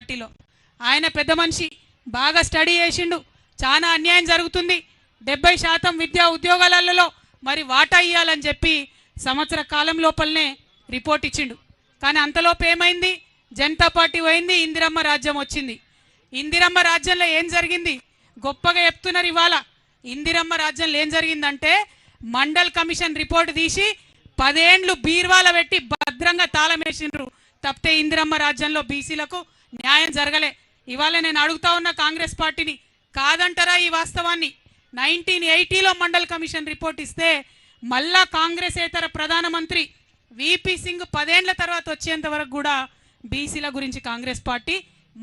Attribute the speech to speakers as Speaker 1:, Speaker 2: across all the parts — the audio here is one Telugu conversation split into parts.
Speaker 1: పార్టీలో ఆయన పెద్ద మనిషి, బాగా స్టడీ చేసిండు, చాలా అన్యాయం జరుగుతుంది, 70% విద్యా ఉద్యోగాలలో మరి వాటా ఇవ్వాలని చెప్పి సంవత్సర కాలం లోపలనే రిపోర్ట్ ఇచ్చిండు. కానీ అంతలోపు ఏమైంది? జనతా పార్టీ పోయింది, ఇందిరమ్మ రాజ్యం వచ్చింది. ఇందిరమ్మ రాజ్యంలో ఏం జరిగింది గొప్పగా చెప్తున్నారు ఇవాళ. ఇందిరమ్మ రాజ్యంలో ఏం జరిగిందంటే మండల్ కమిషన్ రిపోర్ట్ తీసి 10 ఏండ్లు బీర్వాల పెట్టి భద్రంగా తాళం వేసిండ్రు తప్పితే ఇందిరమ్మ రాజ్యంలో బీసీలకు న్యాయం జరగలే. ఇవాళ నేను అడుగుతా ఉన్న కాంగ్రెస్ పార్టీని, కాదంటారా ఈ వాస్తవాన్ని? 1980లో మండల్ కమిషన్ రిపోర్ట్ ఇస్తే మళ్ళా కాంగ్రెసేతర ప్రధానమంత్రి విపి సింగ్ 10 ఏండ్ల తర్వాత వచ్చేంత వరకు కూడా బీసీల గురించి కాంగ్రెస్ పార్టీ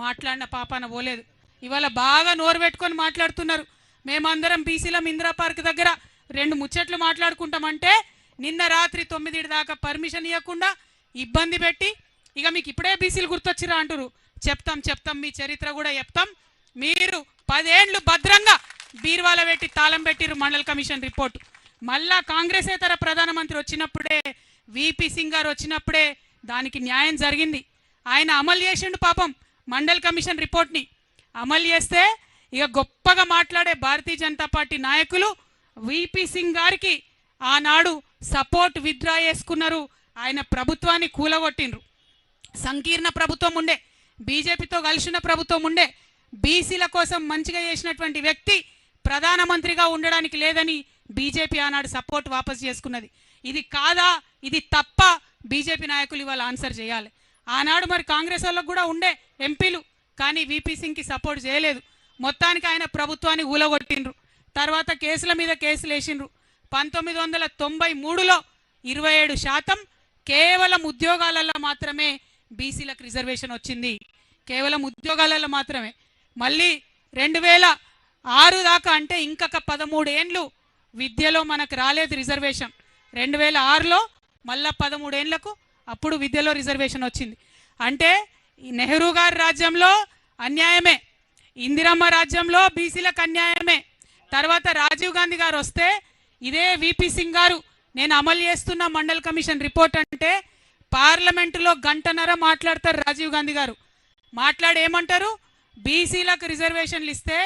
Speaker 1: మాట్లాడిన పాపాన పోలేదు. ఇవాళ బాగా నోరు పెట్టుకొని మాట్లాడుతున్నారు. మేమందరం బీసీలం ఇందిరా పార్క్ దగ్గర 2 ముచ్చట్లు మాట్లాడుకుంటామంటే నిన్న రాత్రి 9 దాకా పర్మిషన్ ఇవ్వకుండా ఇబ్బంది పెట్టి, ఇక మీకు ఇప్పుడే బీసీలు గుర్తొచ్చిరా అంటారు. చెప్తాం మీ చరిత్ర కూడా చెప్తాం. మీరు 10 ఏండ్లు భద్రంగా బీర్వాల పెట్టి తాళం పెట్టిరు మండల్ కమిషన్ రిపోర్టు. మళ్ళా కాంగ్రెసేతర ప్రధానమంత్రి వచ్చినప్పుడే, విపి సింగ్ గారు వచ్చినప్పుడే దానికి న్యాయం జరిగింది. ఆయన అమలు చేసిండు పాపం మండల్ కమిషన్ రిపోర్ట్ని. అమలు చేస్తే ఇక గొప్పగా మాట్లాడే భారతీయ జనతా పార్టీ నాయకులు విపి సింగ్ గారికి ఆనాడు సపోర్ట్ విత్డ్రా చేసుకున్నారు, ఆయన ప్రభుత్వాన్ని కూలగొట్టిండ్రు. సంకీర్ణ ప్రభుత్వం ఉండే, బీజేపీతో కలిసిన ప్రభుత్వం ఉండే, బీసీల కోసం మంచిగా చేసినటువంటి వ్యక్తి ప్రధానమంత్రిగా ఉండడానికి లేదని బీజేపీ ఆనాడు సపోర్ట్ వాపసు చేసుకున్నది. ఇది కాదా, ఇది తప్ప బీజేపీ నాయకులు ఇవాళ ఆన్సర్ చేయాలి. ఆనాడు మరి కాంగ్రెస్ వాళ్ళకు కూడా ఉండే ఎంపీలు, కానీ విపి సింగ్కి సపోర్ట్ చేయలేదు. మొత్తానికి ఆయన ప్రభుత్వాన్ని ఊలగొట్టిండ్రు. తర్వాత కేసుల మీద కేసులు వేసిండ్రు. 1993లో 27% కేవలం ఉద్యోగాలలో మాత్రమే బీసీలకు రిజర్వేషన్ వచ్చింది, కేవలం ఉద్యోగాలలో మాత్రమే. మళ్ళీ 2006 దాకా అంటే ఇంకొక 13 ఏండ్లు విద్యలో మనకు రాలేదు రిజర్వేషన్. 2006లో మళ్ళా 13 ఏండ్లకు అప్పుడు విద్యలో రిజర్వేషన్ వచ్చింది. అంటే నెహ్రూ గారి రాజ్యంలో అన్యాయమే, ఇందిరమ్మ రాజ్యంలో బీసీలకు అన్యాయమే. తర్వాత రాజీవ్ గాంధీ గారు వస్తే ఇదే విపి సింగ్ గారు నేను అమలు చేస్తున్న మండల్ కమిషన్ రిపోర్ట్ అంటే పార్లమెంటులో 1.5 గంట మాట్లాడతారు రాజీవ్ గాంధీ గారు. మాట్లాడి ఏమంటారు? బీసీలకు రిజర్వేషన్లు ఇస్తే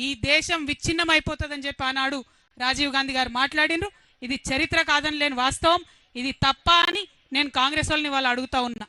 Speaker 1: ఈ దేశం విచ్ఛిన్నం అయిపోతుందని చెప్పి ఆనాడు రాజీవ్ గాంధీ గారు మాట్లాడినరు. ఇది చరిత్ర కాదని లేని వాస్తవం, ఇది తప్ప అని నేను కాంగ్రెస్ వాళ్ళని వాళ్ళు అడుగుతా ఉన్నా.